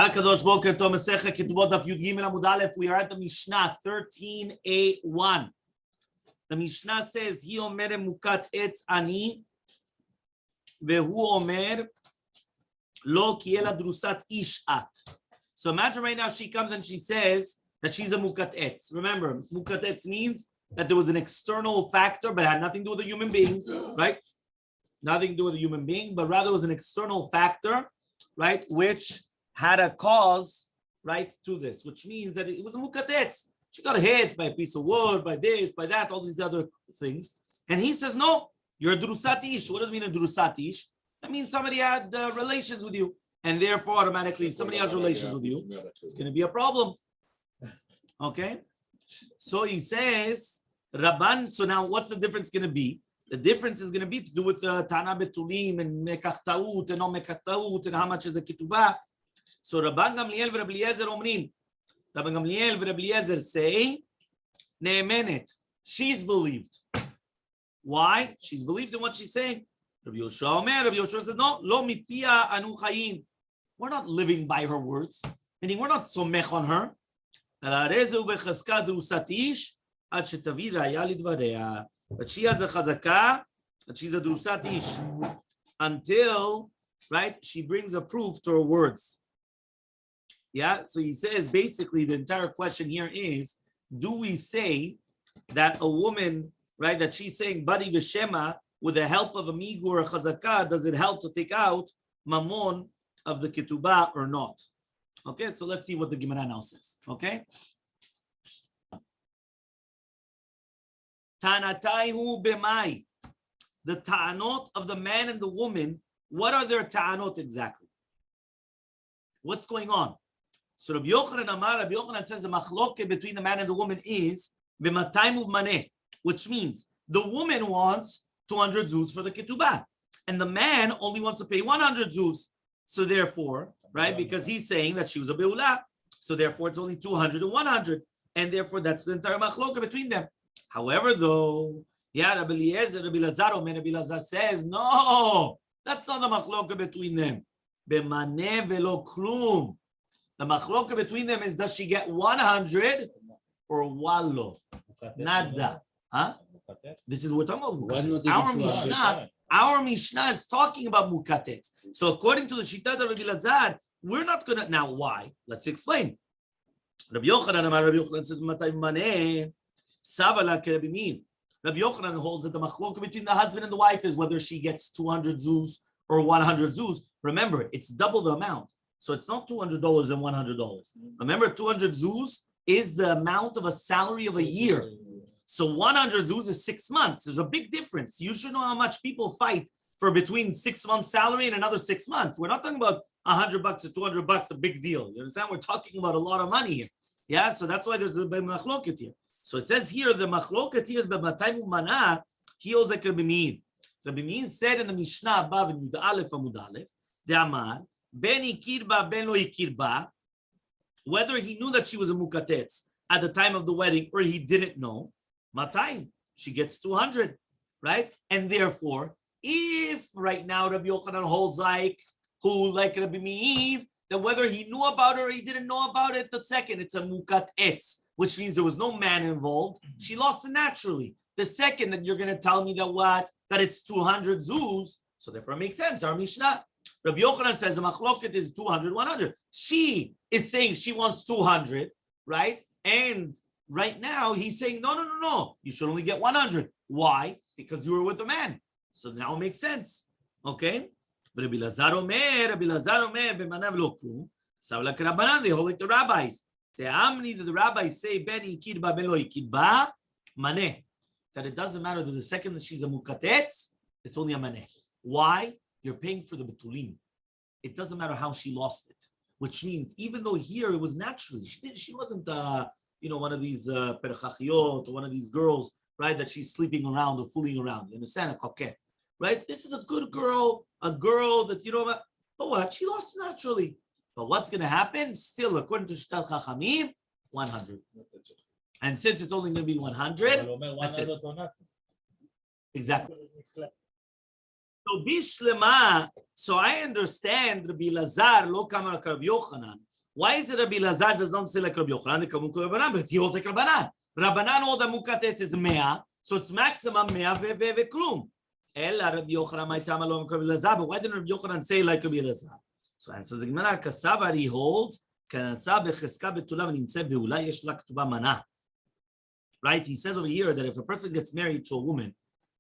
Kadosh Boker Tov Masechet Ketubot Daf Amud Aleph. We are at the Mishnah 13a1. The Mishnah says, "He omer mukat etz ani, vehu omer lo ki ela drusat ish at." So imagine right now she comes and she says that she's a mukat etz. Remember, mukat etz means that there was an external factor, but it had nothing to do with a human being, right? Nothing to do with a human being, but rather was an external factor, right, which had a cause, right, to this, which means that it was a mukatetz. She got hit by a piece of wood, by this, by that, all these other things. And he says, no, you're a drusat ish. What does it mean a drusat ish? That means somebody had relations with you. And therefore, automatically, if somebody has relations with you, it's going to be a problem. Okay? So he says, Rabban, so now what's the difference going to be? The difference is going to be to do with Tana Betulim and Mekach Ta'ut and no Mekach Ta'ut and how much is a ketubah. So Rabban Gamliel and Rabbi Eliezer omrim. Rabban Gamliel and Rabbi Eliezer say, Ne'emenet. She's believed. Why? She's believed in what she's saying. Rabbi Yoshua Omer. Rabbi Yoshua says, no, lo mipia anu chayin. We're not living by her words. Meaning we're not somech on her. But she has a chazakah, that she's a drusat ish. Until, right, she brings a proof to her words. Yeah, so he says basically the entire question here is, do we say that a woman, right, that she's saying Badi Veshema with the help of a migu or a chazakah, does it help to take out mamon of the ketubah or not? Okay, so let's see what the Gemara now says. Okay. Tanataihu b'mai. The ta'anot of the man and the woman, what are their ta'anot exactly? What's going on? So Rabbi Yochanan says the machloke between the man and the woman is b'matayim u'maneh, which means the woman wants 200 zuz for the ketubah, and the man only wants to pay 100 zuz. So therefore, right, because he's saying that she was a beula, so therefore it's only 200 and 100, and therefore that's the entire machloke between them. However, though, Rabbi Elazar says, no, that's not the machloka between them. B'maneh velo klum. The machloka between them is, does she get 100 or wallo? Nada. Huh? This is what we're talking about. Our Mishnah is talking about mukatet. So according to the Shita of Rabbi Elazar, we're not going to, now why? Let's explain. Rabbi Yochanan says, Matay maneh. Savala Rabbi Yochanan holds that the machloka between the husband and the wife is whether she gets 200 zuz or 100 zuz. Remember, it's double the amount. So it's not $200 and $100. Remember, 200 zuz is the amount of a salary of a year. So 100 zuz is 6 months. There's a big difference. You should know how much people fight for between 6 months salary and another 6 months. We're not talking about $100 or $200, a big deal. You understand? We're talking about a lot of money here. Yeah, so that's why there's a big machloket here. So it says here, the machloket here is b'matayim u'manah, he holds like Rabbi Meir. Rabbi Meir said in the Mishnah above in Yud Aleph Amud Aleph, De'amar, ben ikirba ben lo ikirba, whether he knew that she was a mukatetz at the time of the wedding or he didn't know, matayim, she gets 200, right? And therefore, if right now Rabbi Yochanan holds like Rabbi Meir, then whether he knew about it or he didn't know about it, the second, it's a mukatetz, which means there was no man involved. She lost it naturally. The second that you're going to tell me that it's 200 zuz, so therefore it makes sense. Our Mishnah, Rabbi Yochanan says the machloket is 200, 100. She is saying she wants 200, right? And right now he's saying, no. You should only get 100. Why? Because you were with the man. So now it makes sense. Okay? Rabbi Elazar Omer, b'manav lo klum. Savla k'Rabbanan, they hold like the rabbis. That the rabbis say ben ikirba ben lo ikirba maneh, that it doesn't matter that the second that she's a mukatetz, it's only a maneh. Why? You're paying for the betulim. It doesn't matter how she lost it, which means even though here it was naturally, she wasn't one of these perchachiot or one of these girls, right, that she's sleeping around or fooling around. You understand? A coquette, right? This is a good girl, a girl that but what? She lost it naturally. But what's going to happen? Still, according to Shtat Chachamim, 100. And since it's only going to be 100, that's it. Exactly. So bishlema. So I understand Rabbi Lazar lo kama like Rabbi Yochanan. Why is it Rabbi Lazar does not say like Rabbi Yochanan? Because he holds like Rabbanan. Rabbanan all the mukatetz is 100, so it's maximum 100 ve'klum. Ella Rabbi Yochanan my tama lo Rabbi Lazar. But why didn't Rabbi Yochanan say like Rabbi Lazar? So answers the Gemara. Kasavar he holds kanasa becheska betula v'nimtzeh beula yesh la k'tuba mana. Right? He says over here that if a person gets married to a woman,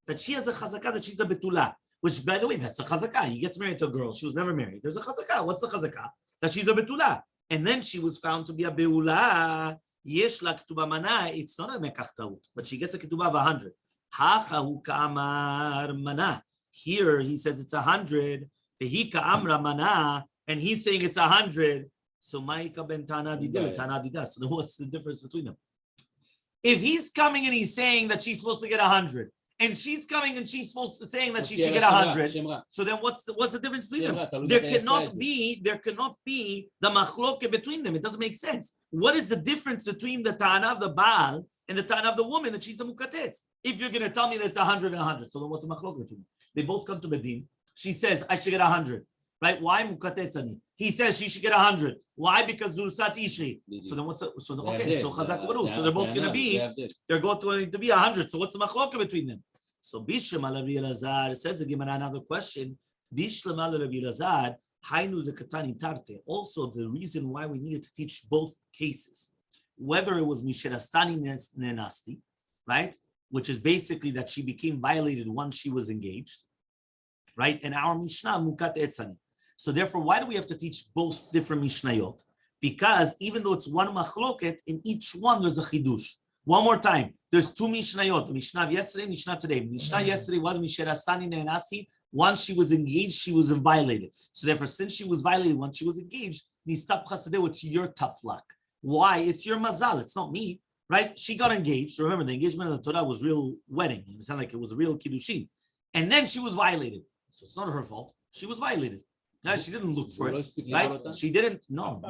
that she has a chazakah that she's a betula. Which, by the way, that's a chazakah. He gets married to a girl. She was never married. There's a chazakah. What's the chazakah? That she's a betula. And then she was found to be a beula. Yesh la k'tuba mana. It's not a mekach ta'ut, but she gets a ketubah of 100. Hacha hu ka'amar mana. Here he says it's 100. Vehi ka'amra mana. And he's saying it's 100. So ma'ika ben tana didil, tana dida. So then what's the difference between them? If he's coming and he's saying that she's supposed to get 100, and she's coming and she's supposed to saying that she should get 100. So then what's the difference between them? There cannot be the machloke between them. It doesn't make sense. What is the difference between the ta'ana of the Baal and the ta'ana of the woman that she's a mukatetz? If you're going to tell me that it's 100 and 100, so then what's the machloke between them? They both come to Bedin. She says, I should get 100. Right? Why mukatetzani? He says she should get 100. Why? Because durusat ishri. So then what's okay? So chazak baru. So they're both going to be. They're going to be 100. So what's the machloka between them? So Bishlem al Rabbi Elazar says again another question. Bishlem al Rabbi Elazar hainu the katani tarte. Also, the reason why we needed to teach both cases, whether it was misherastani nenasti, right, which is basically that she became violated once she was engaged, right, and our mishnah mukat etzani. So therefore, why do we have to teach both different mishnayot? Because even though it's one machloket, in each one there's a chidush. One more time, there's two mishnayot. The mishnah of yesterday, mishnah today. Mishnah yesterday was misherastani ne'enasti. Once she was engaged, she was violated. So therefore, since she was violated once she was engaged, nistab chasadeh, it's your tough luck. Why? It's your mazal. It's not me, right? She got engaged. Remember, the engagement of the Torah was real wedding. It sounded like it was a real kiddushin. And then she was violated. So it's not her fault. She was violated. No, she didn't look for it, right? She didn't. No,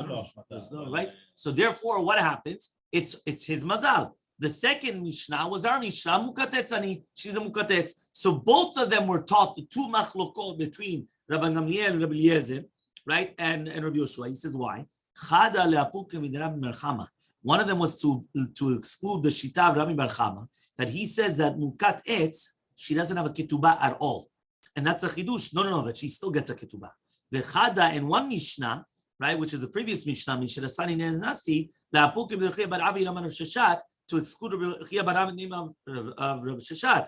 right? So therefore, what happens? It's his mazal. The second mishnah was our mishnah mukatetzani. She's a mukatetz. So both of them were taught the two machlokot between Rabbi Gamliel and Rabbi Eliezer, right? And Rabbi Yoshua. He says why? One of them was to exclude the shita of Rabbi Bar Chama, that he says that mukat etz, she doesn't have a ketubah at all, and that's a chidush. No, that she still gets a ketubah. The chada in one mishnah, right, which is the previous mishnah, misherasani nenasti la'apukim d'rechia bar Abi Raman of Sheshat, to exclude Rabbi bar Abi name of Rabbi Sheshat,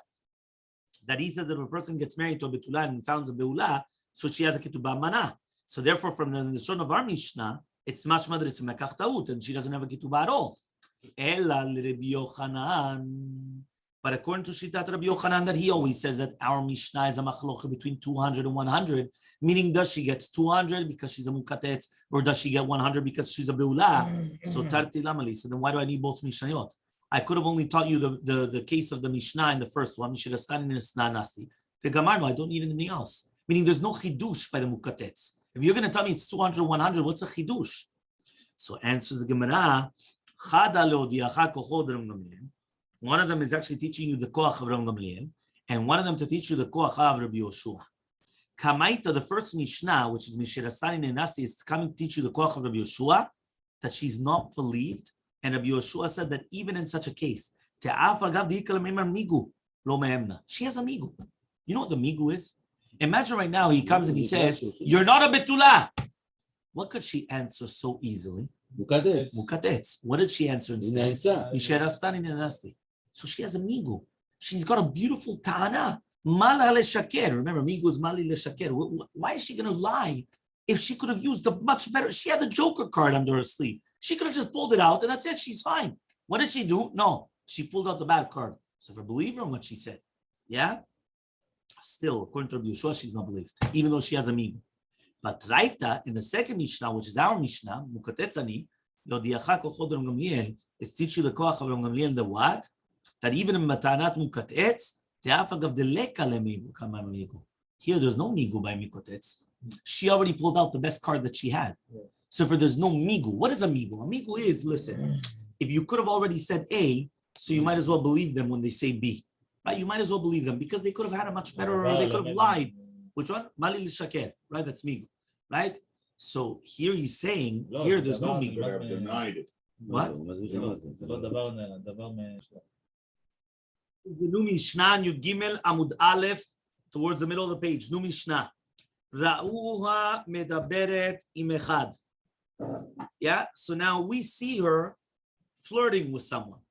that he says that if a person gets married to a betula and founds a beula, so she has a ketubah mana. So therefore, from the shon of our mishnah, it's mashma that it's a mekach ta'ut, and she doesn't have a ketubah at all. Ela l'Rabbi Yochanan. But according to Shitat Rabbi Yochanan, that he always says that our Mishnah is a machlocha between 200 and 100, meaning does she get 200 because she's a mukatetz, or does she get 100 because she's a beula? So tarti lamali. So then why do I need both Mishnayot? I could have only taught you the case of the Mishnah in the first one, Mishnah nasti. The Gemara, no, I don't need anything else. Meaning there's no chidush by the mukatetz. If you're going to tell me it's 200, 100, what's a chidush? So answers the Gemara, chada leodiacha kochod Rabbi Gamliel. One of them is actually teaching you the koach of Rabbi Gamliel, and one of them to teach you the koach of Rabbi Yoshua. Kamaita, the first Mishnah, which is Misherasani Nenasti, is coming to teach you the koach of Rabbi Yoshua, that she's not believed. And Rabbi Yoshua said that even in such a case, she has a migu. You know what the migu is? Imagine right now he comes and he says, "You're not a betula." What could she answer so easily? Mukatetz. What did she answer instead? Misherasani Nenasti. So she has a migu. She's got a beautiful ta'ana. Mala leshaker. Remember, migu is mali leshaker. Why is she going to lie if she could have used a much better? She had the joker card under her sleeve. She could have just pulled it out and that's it. She's fine. What did she do? No, she pulled out the bad card. So for believe her in what she said, yeah. Still, according to Rabbi Yeshua, she's not believed, even though she has a migu. But Raita, in the second Mishnah, which is our Mishnah, Mukatetzani, Yodiacha Kochod Rabbi Gamliel, is teach you the koach of Rabbi Gamliel, the what? That even in Matanat Mukatetz, Te'afagav deleka lemigu kama migu. Here, there's no migu by Mukatetz. She already pulled out the best card that she had. Yes. So for there's no migu. What is a migu? A migu is, listen, if you could have already said A, so you might as well believe them when they say B. Right? You might as well believe them because they could have had a much better, or they could have lied. Which one? Mali l'shaker. Right, that's migu. Right? So here he's saying, here there's no migu. Could have denied it. What? Nu Mishnah Yud Gimel Amud Aleph towards the middle of the page. Nu Mishnah. Ra'uha medaberet im echad. Yeah, so now we see her flirting with someone.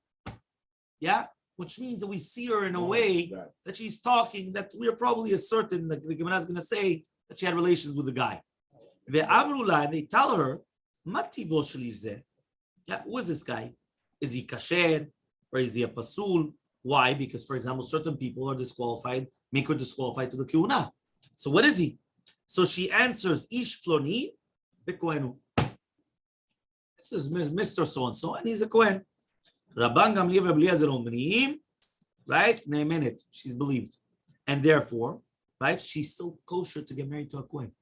Yeah, which means that we see her in a way that she's talking, that we are probably certain that the Gemara is going to say that she had relations with the guy. They tell her, Mativo sheli. Yeah, who is this guy? Is he kasher or is he a pasul? Why? Because, for example, certain people are disqualified, make her disqualified to the kiuna. So what is he? So she answers, Ish ploni bekohenu. This is Mr. So-and-so, and he's a Kohen. Rabban Gamliel Rabbi Eliezer omrim, right? Ne'emenet, she's believed. And therefore, right, she's still kosher to get married to a Kohen.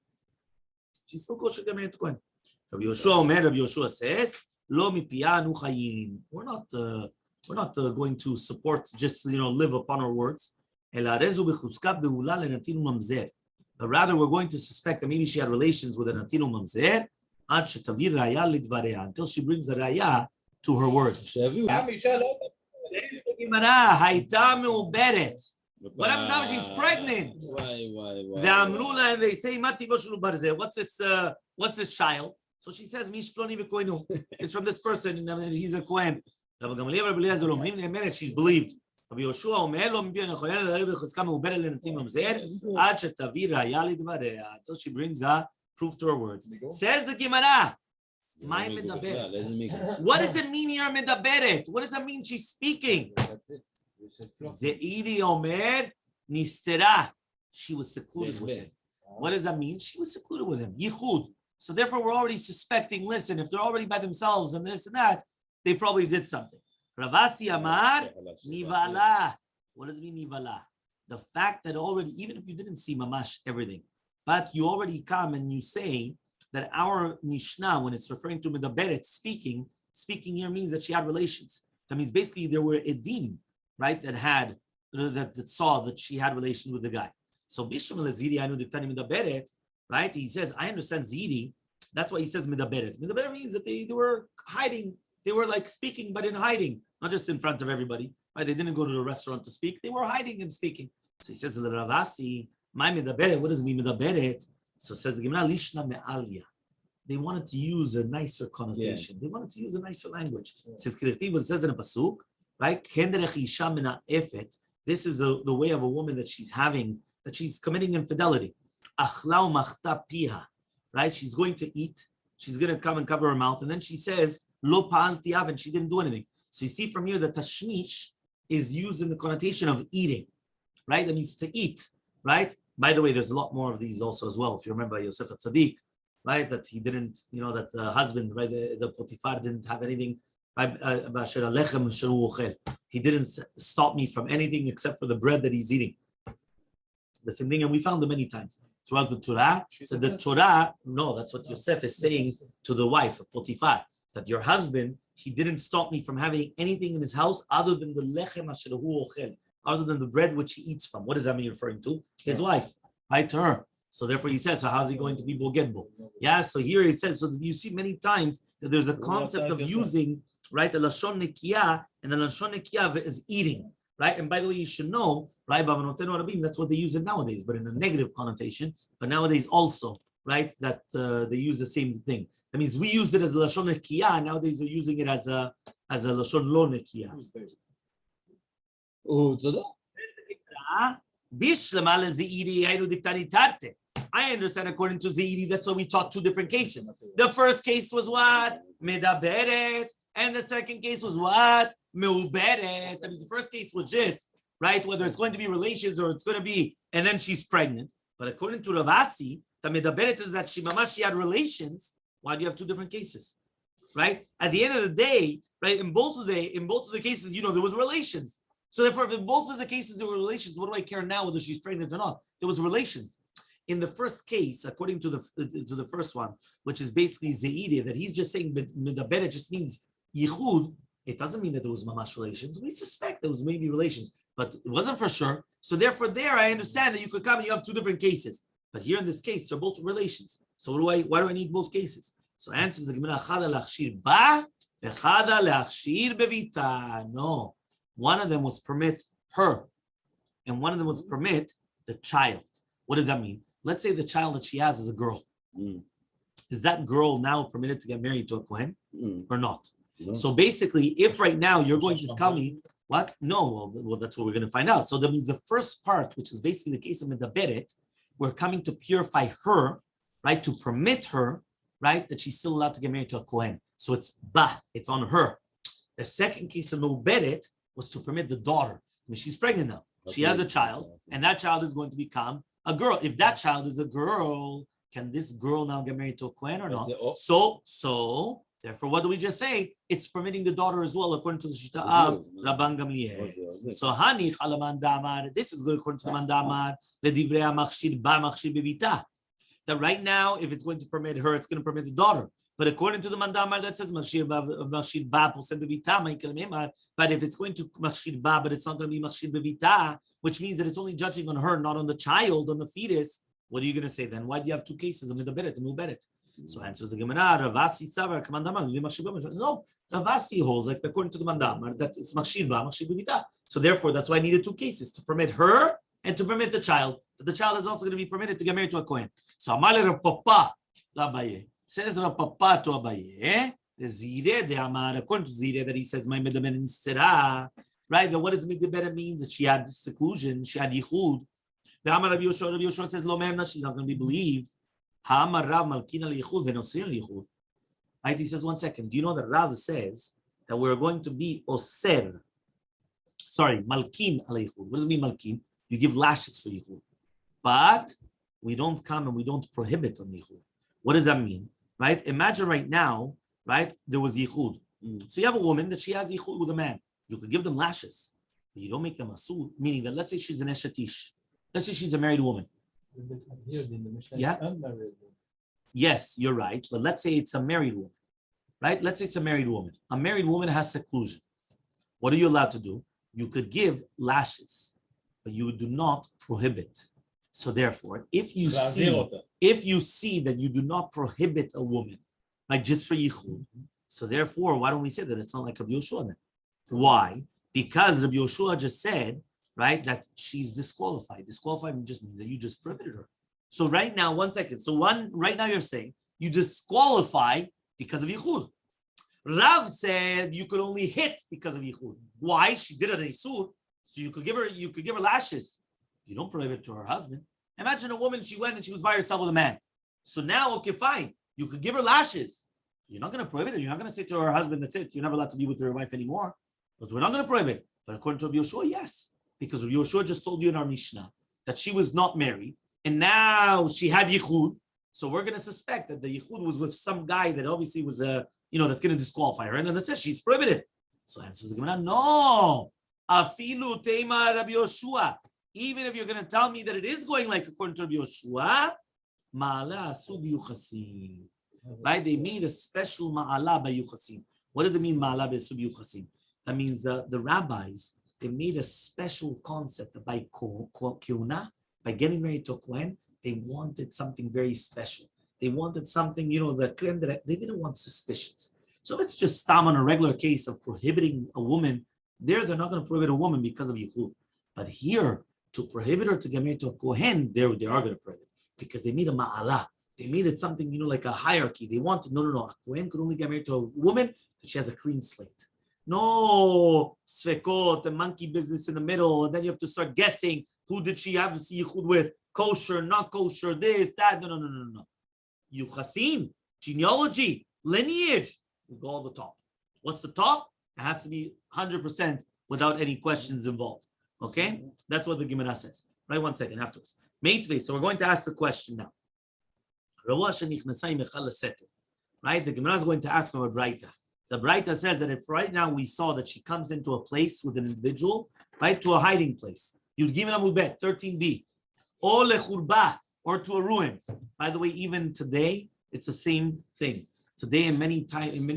She's still kosher to get married to a Kohen. Rabbi Yoshua says, Lo mipiyah anu chayin. We're not going to support, just, live upon our words. But rather, we're going to suspect that maybe she had relations with a natinu mamzer until she brings a raya to her words. What happens now? She's pregnant. And they say, what's this child? So she says, it's from this person, and he's a Kohen. She's believed. Until she brings a proof to her words. Says the Gemara, what does it mean here, medaberet? What does that mean she's speaking? Ze'iri omer nistera. She was secluded with him. What does that mean? She was secluded with him. Yichud. So therefore, we're already suspecting, listen, if they're already by themselves and this and that, they probably did something. Ravasi Amar, Nivala. What does it mean, Nivala? The fact that already, even if you didn't see Mamash everything, but you already come and you say that our Mishnah, when it's referring to Medaberet, speaking here means that she had relations. That means basically there were Edim, right, that saw that she had relations with the guy. So Bisham al-Ziri, I know Diktani Medaberet, right? He says, I understand Ziri. That's why he says Medaberet. Medaberet means that they were hiding. They were like speaking, but in hiding, not just in front of everybody. Right? They didn't go to the restaurant to speak. They were hiding and speaking. So he says, Ravasi, my Medaberet, what does mean Medaberet? So says the Gemara, Lishna me'alia. They wanted to use a nicer connotation. Yeah. They wanted to use a nicer language. Yeah. It says in a pasuk, right? This is the way of a woman that she's having, that she's committing infidelity. Right? She's going to eat. She's going to come and cover her mouth. And then she says, Lo pa'alti av, and she didn't do anything. So you see from here that tashmish is used in the connotation of eating, right? That means to eat, right? By the way, there's a lot more of these also as well. If you remember Yosef Tzaddik, right? That he didn't, that the husband, right? The Potiphar didn't have anything. He didn't stop me from anything except for the bread that he's eating. The same thing, and we found it many times throughout the Torah. So the Torah, no, that's what Yosef is saying to the wife of Potiphar, that your husband, he didn't stop me from having anything in his house other than the lechem asher hu ochel, other than the bread which he eats from. What does that mean referring to? His wife, right, to her. So therefore he says, so how's he going to be bogedbo? Yeah, so here he says, so you see many times that there's a concept of using, right, the lashon nekiyah, and the lashon nekiyah is eating, right? And by the way, you should know, right, that's what they use it nowadays, but in a negative connotation, but nowadays also, right, that they use the same thing. That means we use it as a lashon nekiyah, nowadays we're using it as a lashon lo nekiyah. I understand according to Zeiri, that's why we taught two different cases. The first case was what? Medaberet. And the second case was what? Meuberet. That means the first case was just, right, whether it's going to be relations or it's going to be, and then she's pregnant. But according to Ravasi, the Medaberet is that she had relations. Why do you have two different cases? Right? At the end of the day, right, in both of the cases, there was relations. So therefore, if in both of the cases there were relations, what do I care now whether she's pregnant or not? There was relations. In the first case, according to the first one, which is basically Zeiri, that he's just saying Medaberet just means Yichud, it doesn't mean that there was mamash relations. We suspect there was maybe relations, but it wasn't for sure. So therefore, there I understand that you could come and you have two different cases. But here in this case, they're both relations. So why do I need both cases? So answers the Gemara, Chada leachshir ba, v'chada leachshir bevita. No, one of them was permit her, and one of them was permit the child. What does that mean? Let's say the child that she has is a girl. Is that girl now permitted to get married to a Kohen or not? No. So basically, if right now you're going to tell me, what? No, well, that's what we're going to find out. So that means the first part, which is basically the case of Medaberet, we're coming to purify her, right? To permit her, right? That she's still allowed to get married to a Kohen. So it's it's on her. The second case of Medaberet was to permit the daughter. I mean, she's pregnant now. She has a child, and that child is going to become a girl. If that child is a girl, can this girl now get married to a Kohen or not? So therefore, what do we just say? It's permitting the daughter as well, according to the Shita of Rabban Gamliel. So Hanich alaman damar. This is good according to the Mandamar. Ledivrea machshir ba machshir bevita. That right now, if it's going to permit her, it's going to permit the daughter. But according to the Mandamar, that says machshir ba posem bevita. But if it's going to machshir ba, but it's not going to be machshir bevita, which means that it's only judging on her, not on the child, on the fetus. What are you going to say then? Why do you have two cases of Medaberet and Muberet? So answers the Gemara, Ravasi Savar, Kamandamar, no, Ravasi holds, like according to the Mandamar, that it's Machshir Ba, Machshir Bivita. So therefore, that's why I needed two cases, to permit her and to permit the child. But the child is also going to be permitted to get married to a Kohen. So Elmaleh Rav Papa, Abaye. Says Rav Papa to Abaye, the Zire de Amar, according to Zire, that he says, my Medaberet in Sera, right? Then what does Medaberet means? That she had seclusion, she had Yichud. The Amar Rabbi Yoshua says, Lo Mehemna, she's not going to be believed. Ha'amar Rav Malkina liyichud ve'nosir liyichud. Right? He says, 1 second. Do you know that Rav says that we're going to be oser? Sorry, malkin alaychud. What does it mean, malkin? You give lashes for yichud, but we don't come and we don't prohibit on yichud. What does that mean? Right? Imagine right now, right? There was yichud. So you have a woman that she has yichud with a man. You could give them lashes, but you don't make them asul. Meaning that let's say she's an eshetish. Let's say she's a married woman. Yeah. Yes, you're right. But let's say it's a married woman, right? Let's say it's a married woman. A married woman has seclusion. What are you allowed to do? You could give lashes, but you do not prohibit. So therefore, if you see that you do not prohibit a woman, like just for yichud, so therefore, why don't we say that it's not like Rabbi Yoshua then? Why? Because Rabbi Yoshua just said, right, that she's disqualified. Disqualified just means that you just prohibited her. So right now, 1 second. So right now you're saying you disqualify because of yichud. Rav said you could only hit because of yichud. Why? She did it isur, so you could give her lashes. You don't prohibit to her husband. Imagine a woman, she went and she was by herself with a man. So now, okay, fine. You could give her lashes. You're not going to prohibit it. You're not going to say to her husband, that's it. You're never allowed to be with your wife anymore. Because we're not going to prohibit. But according to Rabbi Yoshua, yes. Because Yoshua just told you in our Mishnah that she was not married, and now she had yichud. So we're going to suspect that the yichud was with some guy that obviously was that's going to disqualify her, and then that's it. She's prohibited. So answers the Gemara, no. Afilu teima Rabbi Yoshua. Even if you're going to tell me that it is going like according to Rabbi Yoshua, ma'ala asu b'yuchasim. Right? They made a special ma'ala by yuchasim. What does it mean ma'ala b'asu b'yuchasim? That means the rabbis, they made a special concept that by kiuna, by getting married to a Kohen, they wanted something very special. They wanted something, that they didn't want suspicions. So let's just stop on a regular case of prohibiting a woman. They're not going to prohibit a woman because of yichud. But here, to prohibit her to get married to a Kohen, they are going to prohibit because they made a ma'ala. They made it something, like a hierarchy. They wanted, no. A Kohen could only get married to a woman that she has a clean slate. No svekot, the monkey business in the middle, and then you have to start guessing who did she have to see yichud with, kosher, not kosher, this, that. No. Yuchasim, genealogy, lineage, we go all the top. What's the top? It has to be 100% without any questions involved. Okay, that's what the Gemara says. Right, 1 second afterwards. Meitvei. So we're going to ask the question now. Right, the Gemara is going to ask from a Braita. The Braita says that if right now we saw that she comes into a place with an individual, right, to a hiding place, you'd give it a mubet, 13b, or lechurba, or to a ruins. By the way, even today, it's the same thing. Today, in many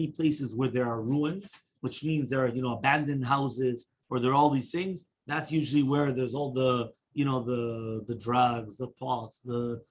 places where there are ruins, which means there are, abandoned houses, or there are all these things, That's usually where there's all the, the drugs, the pots, the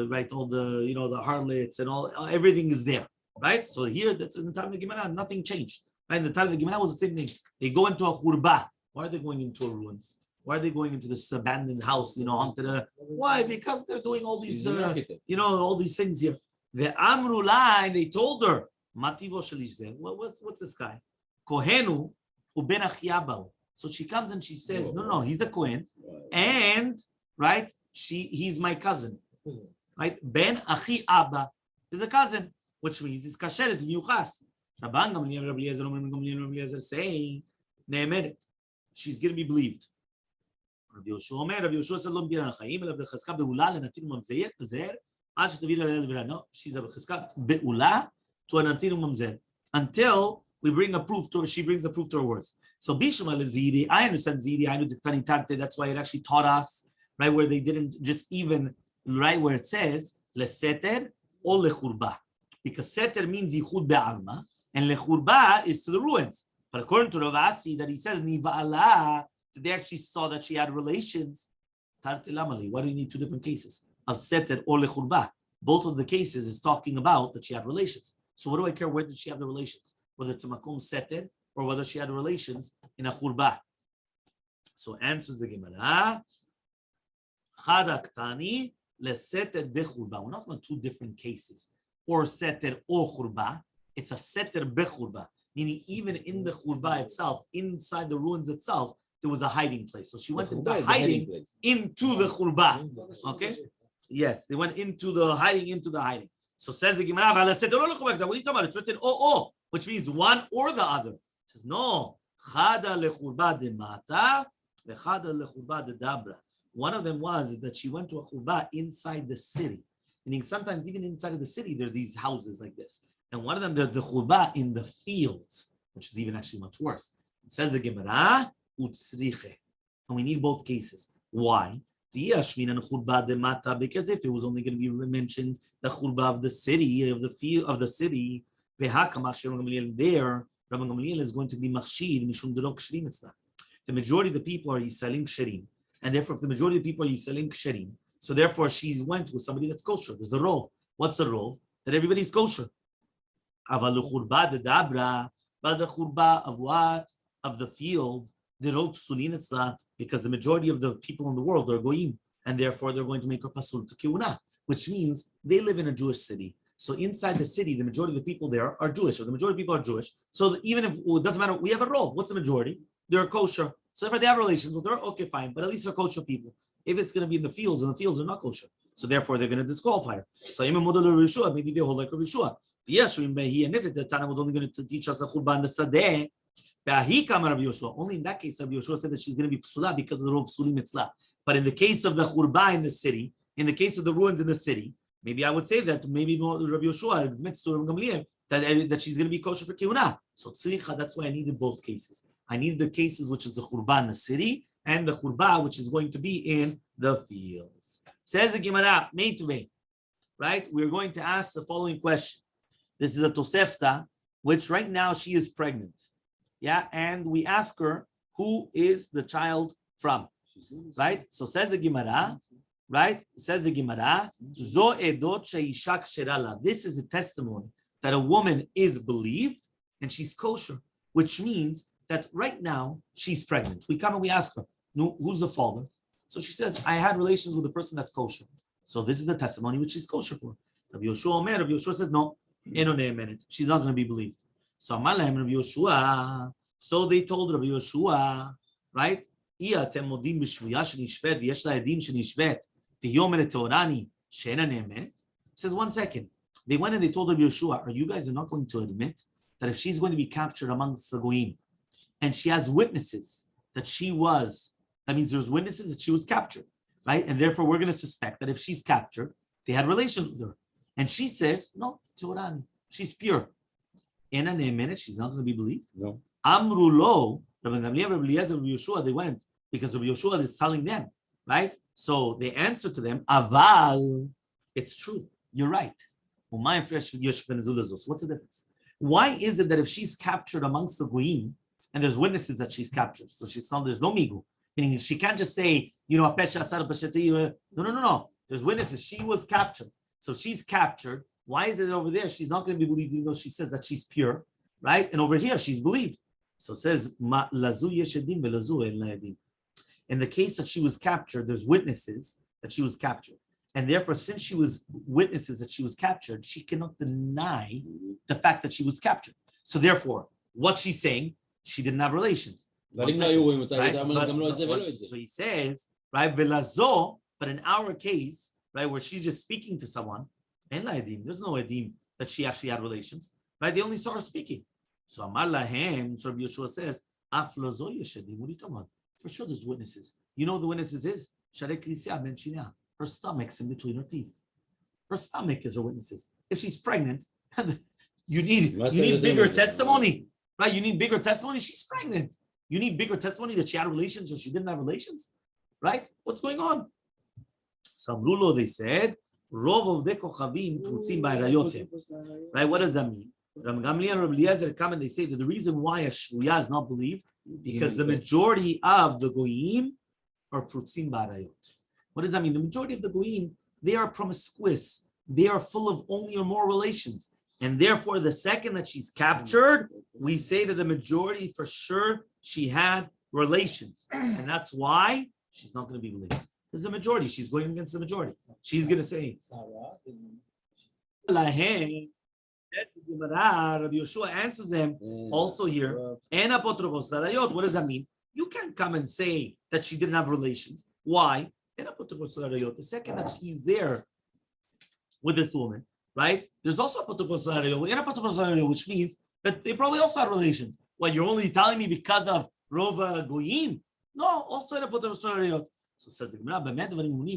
right, all the, the harlots and all, everything is there, right? So here, that's in the time of the Gemara, nothing changed. Right? In the time of the Gemara was the same thing. They go into a khurba. Why are they going into a ruins? Why are they going into this abandoned house, onto the, why? Because they're doing all these, all these things here. The Amrulai, they told her, Mativo Shalish, what's this guy? Kohenu uben achiabau. So she comes and she says, no, he's a Kohen, and right, he's my cousin, right? Ben achi abba is a cousin, which means he's kasher, it's miyuchas. Rabban Gamliel Rabbi Eliezer saying, ne'emet, she's going to be believed. Rabbi Yoshua said, "Lo b'giran chayim, ela b'chazka be'ula lenatin u'mamzer, ad shetavir le'el." No, she's a b'chazka be'ula to a natin u'mamzer until we bring a proof to her. She brings a proof to her words. So Bishma leZidi, I understand Zidi. I know the Tani Tarte. That's why it actually taught us right where they didn't just even right where it says leseter or lechurba, because seter means yichud be'alma and lechurba is to the ruins. But according to Rav Asi, that he says niva'ala, they actually saw that she had relations. Tarte lamali. Why do you need two different cases of seter or lechurba? Both of the cases is talking about that she had relations. So what do I care? Where did she have the relations? Whether it's a makom seter or whether she had relations in a khurba. So answers the Gemara. Chadaktani leseter de khurba. We're not talking about two different cases. Or seter or khurba. It's a seter be khurba. Meaning even in the khurba itself, inside the ruins itself, there was a hiding place. So she went into hiding into the khurba. Okay? Yes, they went into the hiding. So says the Gemara, what are you talking about? It's written which means one or the other. It says no. Chada lechurba de mata, lechada lechurba de dabra. One of them was that she went to a khurba inside the city. Meaning sometimes even inside of the city, there are these houses like this. And one of them, there's the khurba in the fields, which is even actually much worse. It says the Gemara, utzriche. And we need both cases. Why? Because if it was only going to be mentioned the khurba of the city, of the field of the city, there, Rabbi Gamliel is going to be machshir mishum delo ksherim etzla. The majority of the people are yisalim ksherim, and therefore, if the majority of the people are yisalim ksherim, so therefore she went with somebody that's kosher. There's a role. What's the role? That everybody's kosher. Aval khurba de dabra, but the khurba of what? Of the field, the role psulin etzla, because the majority of the people in the world are goyim, and therefore they're going to make a pasul to kiuna, which means they live in a Jewish city. So inside the city, the majority of the people there are Jewish, or the majority of people are Jewish. So even if it doesn't matter, we have a role. What's the majority? They're kosher. So if they have relations with her, okay, fine. But at least they're kosher people. If it's going to be in the fields, and the fields are not kosher, so therefore they're going to disqualify her. So maybe they hold like a Rishua. Yes, and if the Tana was only going to teach us a churban the sadeh, only in that case, Rabbi Yoshua said that she's going to be psula because of the role psulim mitzvah. But in the case of the churba in the city, in the case of the ruins in the city, maybe I would say that maybe Rabbi Yoshua admits to Rabbi Gamliel that she's going to be kosher for kiuna. So tzricha, that's why I needed both cases. I needed the cases which is the churba in the city and the churba which is going to be in the fields. Says the Gemara, Meitve, right? We're going to ask the following question. This is a Tosefta, which right now she is pregnant. Yeah, and we ask her, who is the child from? Right? So says the Gemara, right? Says the Gemara, Zo edot sheisha ksherala. This is a testimony that a woman is believed and she's kosher, which means that right now she's pregnant. We come and we ask her, who's the father? So she says, I had relations with a person that's kosher. So this is the testimony which she's kosher for. Rabbi Yoshua says, no, she's not going to be believed. So Amaleh Rabbi Yoshua. So they told Rabbi Yoshua, right? Says 1 second. They went and they told Rabbi Yoshua, you guys are not going to admit that if she's going to be captured amongst the goyim and she has witnesses that she was, that means there's witnesses that she was captured, right? And therefore we're going to suspect that if she's captured, they had relations with her. And she says, no, Teorani, she's pure. In a minute, she's not going to be believed. No. Amrulo, Rabbi Gamliel, Rabbi Eliezer, Rabbi Yoshua, they went because Rabbi Yoshua is telling them, right? So they answer to them, Aval, it's true, you're right. So what's the difference? Why is it that if she's captured amongst the goyim and there's witnesses that she's captured, so she's not, there's no migu, Meaning she can't just say, no. There's witnesses. She was captured. So she's captured. Why is it over there? She's not going to be believed, even though she says that she's pure, right? And over here, she's believed. So it says, in the case that she was captured, there's witnesses that she was captured. And therefore, since she was witnesses that she was captured, she cannot deny the fact that she was captured. So therefore, what she's saying, she didn't have relations. Right? So he says, right, but in our case, right, where she's just speaking to someone, there's no edim that she actually had relations, right? They only saw her speaking. So Amar Lahem, so Rabbi Yeshua says, what are you talking about? For sure there's witnesses. You know what the witnesses is? Her stomach's in between her teeth. Her stomach is her witnesses. If she's pregnant, you need bigger testimony, right? You need bigger testimony. She's pregnant. You need bigger testimony that she had relations or she didn't have relations, right? What's going on? Samrulo, they said, Rov of the Kochavim Prutzim Ba'arayotim. Right? What does that mean? Ram Gamliel and Rabbi Eliezer come and they say that the reason why a shvuya is not believed because the majority of the goyim are Prutzim Ba'arayot. What does that mean? The majority of the goyim, they are promiscuous. They are full of only or more relations. And therefore, the second that she's captured, we say that the majority for sure she had relations. And that's why she's not going to be believed. There's the majority. She's going against the majority. She's going to say, Rabbi Yeshua answers them also here. What does that mean? You can't come and say that she didn't have relations. Why? The second that she's there with this woman, right? There's also a which means that they probably also had relations. Well, you're only telling me because of Rova Goyim? No, also in a So says the Gemara,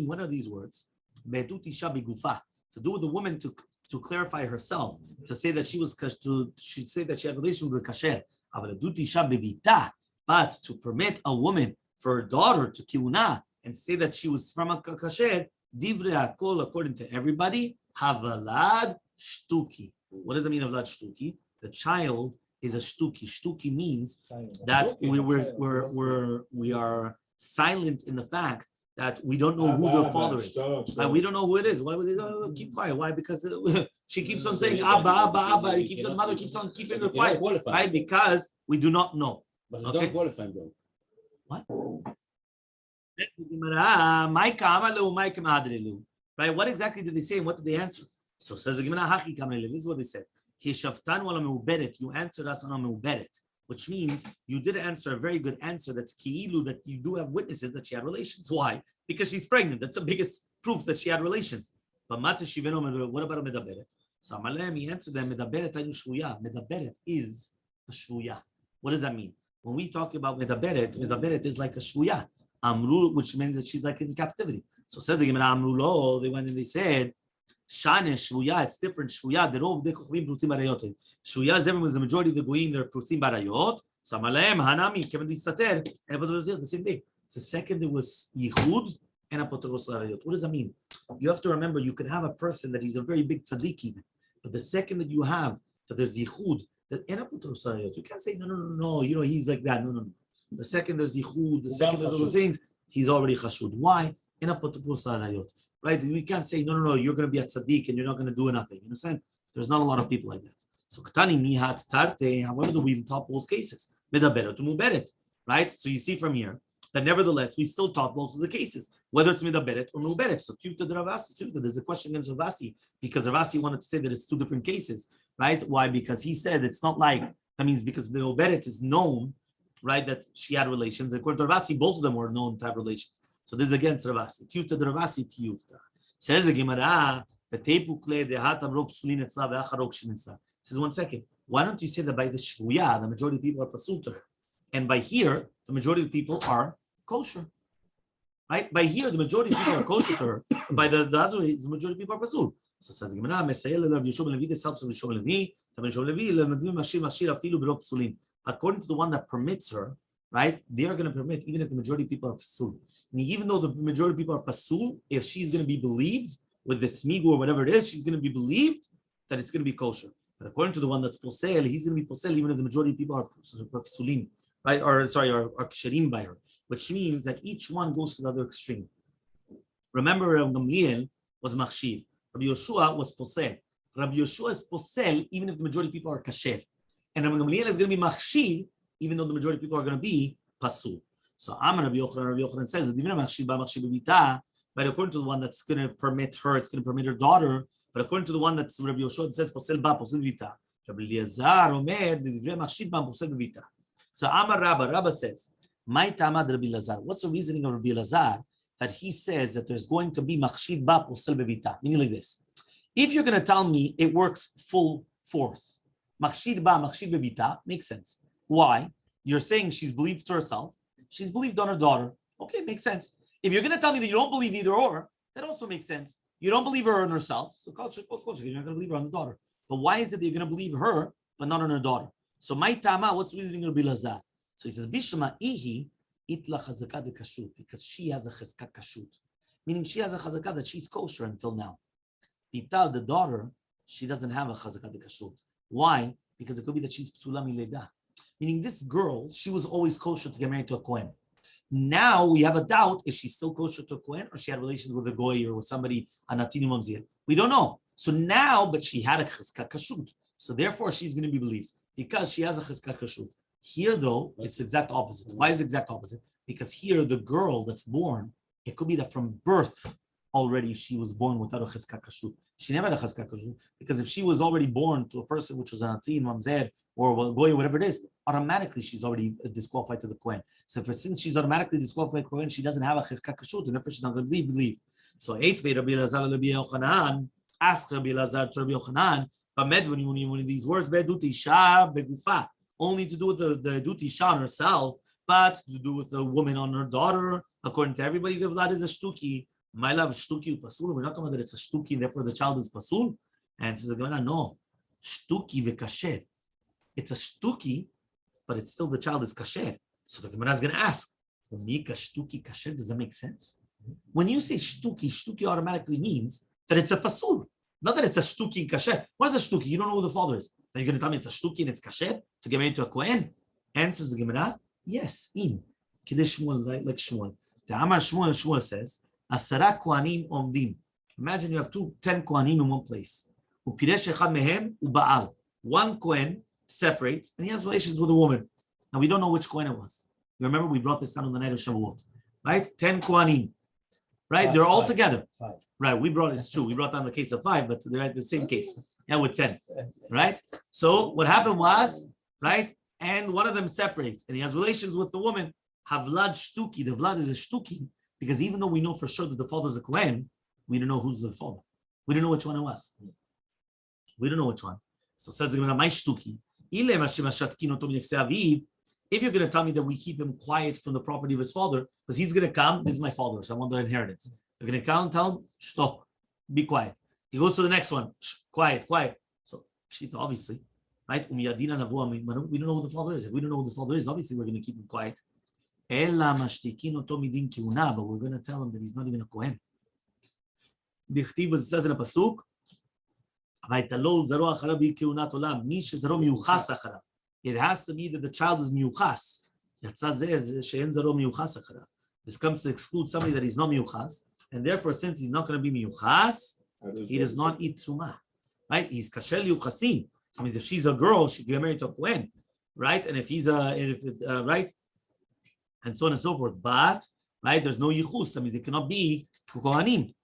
what are these words? To do with the woman to clarify herself, to say that she was she'd say that she had relations with the kasher. But to permit a woman for her daughter to kiuna and say that she was from a kasher, divrei hakol, according to everybody, havalad shtuki. What does it mean, havalad shtuki? The child is a shtuki. Shtuki means that we are silent in the fact that we don't know who the father is. We don't know who it is. Why would they keep quiet? Why? Because she keeps on saying Abba, Abba, Abba. The mother keeps on keeping her quiet. Right? Because we do not know. But they don't qualify them. What? Right? What exactly did they say and what did they answer? So says the Gemara, this is what they said. You answered us on a meuberet, which means you did answer a very good answer. That's ki'ilu, that you do have witnesses that she had relations. Why? Because she's pregnant. That's the biggest proof that she had relations. But what about a medaberet? So Elmaleh, he answered them, medaberet ayu shvuya. Medaberet is a shvuya. What does that mean? When we talk about medaberet is like a shvuya. Amru, which means that she's like in captivity. So says the Gemara, Amrulo, they went and they said, Shane shvuya, it's different. Shvuya, the rov de kochvim prutzim barayot. Shvuya is different because the majority of the goyim they're prutzim barayot. So Elmaleh, hanami, kevin disater, and the same thing. The second there was yichud and apotros barayot. What does that mean? You have to remember, you can have a person that he's a very big tzaddik even, but the second that you have that there's yichud, that and apotros barayot, you can't say no. You know he's like that. No. The second there's yichud, the second there's those things, he's already chashud. Why? Right? We can't say, no, you're going to be a tzaddik and you're not going to do nothing. You understand? There's not a lot of people like that. So, however, we've taught both cases. Right? So you see from here that nevertheless, we still taught both of the cases, whether it's midaberet or muberet. So, there's a question against Ravasi, because Ravasi wanted to say that it's two different cases. Right? Why? Because he said it's not like, that means because the muberet is known, right, that she had relations. According to Ravasi, both of them were known to have relations. So this is against Ravasi. Tiyufta de Ravasi, tiyufta. Says the Gemara, says 1 second. Why don't you say that by the shvuya, the majority of people are pasul to her, and by here, the majority of people are kosher. Right? By here, the majority of people are kosher to her. And by the other, the majority of people are pasul. So says the Gemara, this helps with according to the one that permits her. Right? They are going to permit even if the majority of people are pasul. And even though the majority of people are pasul, if she's going to be believed with the smigu or whatever it is, she's going to be believed that it's going to be kosher. But according to the one that's posel, he's going to be posel even if the majority of people are pasulim. right? Or sorry, or ksherim by her, which means that each one goes to the other extreme. Remember, Rabbi Gamliel was machshir. Rabbi Yoshua was posel. Rabbi Yoshua is posel even if the majority of people are kasher. And Rabbi Gamliel is going to be machshir even though the majority of people are going to be pasul. So Amar Rabbi Yochanan says, but according to the one that's going to permit her, it's going to permit her daughter. But according to the one that's Rabbi Yoshua, it says posel ba, posel vita. Rabbi Eliezer omer divrei machshir ba, posel vita. So Amar Rabba says, "My tamad Rabbi Eliezer." What's the reasoning of Rabbi Eliezer that he says that there's going to be machshir ba posel bevita? Meaning like this: if you're going to tell me it works full force, machshir ba machshir bevita makes sense. Why? You're saying she's believed to herself, she's believed on her daughter. Okay, makes sense. If you're going to tell me that you don't believe either or, that also makes sense. You don't believe her in herself, so of course you're not going to believe her on the daughter. But why is it that you're going to believe her but not on her daughter? So my tama, what's the reasoning of Rabbi Elazar? So he says, Bishma ihi itla chazaka de kashut, because she has a chazaka kashut, meaning she has a chazaka that she's kosher until now. Ita, the daughter, she doesn't have a chazaka de kashut. Why? Because it could be that she's psula mileda, meaning this girl, she was always kosher to get married to a kohen. Now we have a doubt: is she still kosher to a kohen, or she had relations with a goy or with somebody anatinim Oziel? We don't know. So now, but she had a chazaka kashut, so therefore she's going to be believed because she has a chazaka kashut. Here, though, it's the exact opposite. Why is the exact opposite? Because here, the girl that's born, it could be that from birth already she was born without a chazaka kashut. She never had a chazaka kashut, because if she was already born to a person which was an atin, mamzer, or goy, or whatever it is, automatically she's already disqualified to the kohen. So since she's automatically disqualified to the kohen, she doesn't have a chazaka kashut, and therefore she's not going to believe. So Eitvei Rabbi Elazar Rabbi Yochanan asked Rabbi Elazar to Rabbi Yochanan, when these words be'edut isha begufa, only to do with the edut isha on herself, but to do with the woman on her daughter. According to everybody, the vlad is a shtuki. My love, shtuki pasul. We're not talking about that it's a shtuki, and therefore the child is pasul. And says the Gemara, no, shtuki v'kasher. It's a shtuki, but it's still the child is kasher. So the Gemara is going to ask, umika shtuki kasher, does that make sense? When you say shtuki automatically means that it's a pasul. Not that it's a shtuki and kasher. What is a shtuki? You don't know who the father is. Are you going to tell me it's a shtuki and it's kasher to get married to a kohen? Answers the Gemara, yes, in. Kidei Shmuel, like Shmuel. The Amar Shmuel says, Asara kohanim omdim. Imagine you have 10 kohanim in one place. Upiresh echad mehem ubaal. One kohen separates and he has relations with a woman. Now we don't know which kohen it was. You remember we brought this down on the night of Shavuot, right? 10 kohanim. Right, they're all together. 5. Right, it's true. We brought down the case of 5, but they're at the same case. Yeah, with 10. Right? So what happened was, right, and one of them separates, and he has relations with the woman. Havlad shtuki. The vlad is a shtuki, because even though we know for sure that the father is a kohen, we don't know who's the father. We don't know which one it was. We don't know which one. So says the Gemara, my shtuki. If you're going to tell me that we keep him quiet from the property of his father, because he's going to come, this is my father, so I want the inheritance. They're going to come and tell him, stop, be quiet. He goes to the next one, quiet. So, obviously, right? We don't know who the father is. If we don't know who the father is, obviously we're going to keep him quiet. But we're going to tell him that he's not even a kohen. It says in a pasuk, it has to be that the child is miyuchas. This comes to exclude somebody that is not miyuchas, and therefore, since he's not going to be miyuchas, he does not eat truma. Right? He's kasher liyuchasim. That means if she's a girl, she can get married to a kohen, right? And if he's right, and so on and so forth. But right, there's no yichus. That means it cannot be kohanim.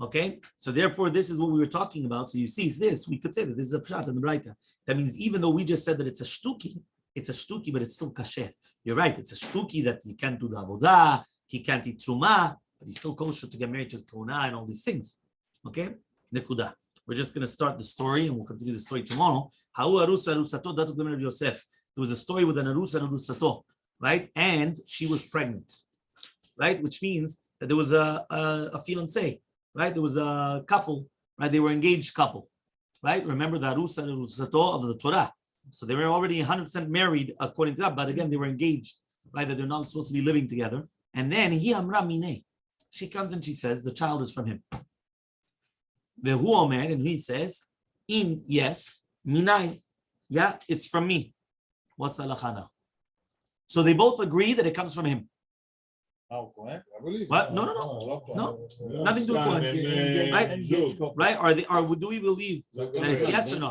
Okay, so therefore, this is what we were talking about. So you see, this we could say that this is a pshat in the Braita. That means even though we just said that it's a shtuki, but it's still kasher. You're right, it's a shtuki that he can't do the avodah, he can't eat truma, but he's still kosher to get married to the kohuna and all these things. Okay, nekuda. We're just going to start the story, and we'll continue the story tomorrow. There was a story with an arus and arusato, right? And she was pregnant, right? Which means that there was a fiancé. Right, there was a couple, right? They were engaged couple, right? Remember the arus and arusato of the Torah. So they were already 100% married according to that, but again, they were engaged, right? That they're not supposed to be living together. And then he amra mine. She comes and she says, the child is from him. Vehu omer, and he says, in, yes, minai, yeah, it's from me. What's the halacha now? So they both agree that it comes from him. What? No. Nothing to do with Kohen. Right? Or do we believe that it's yes or no?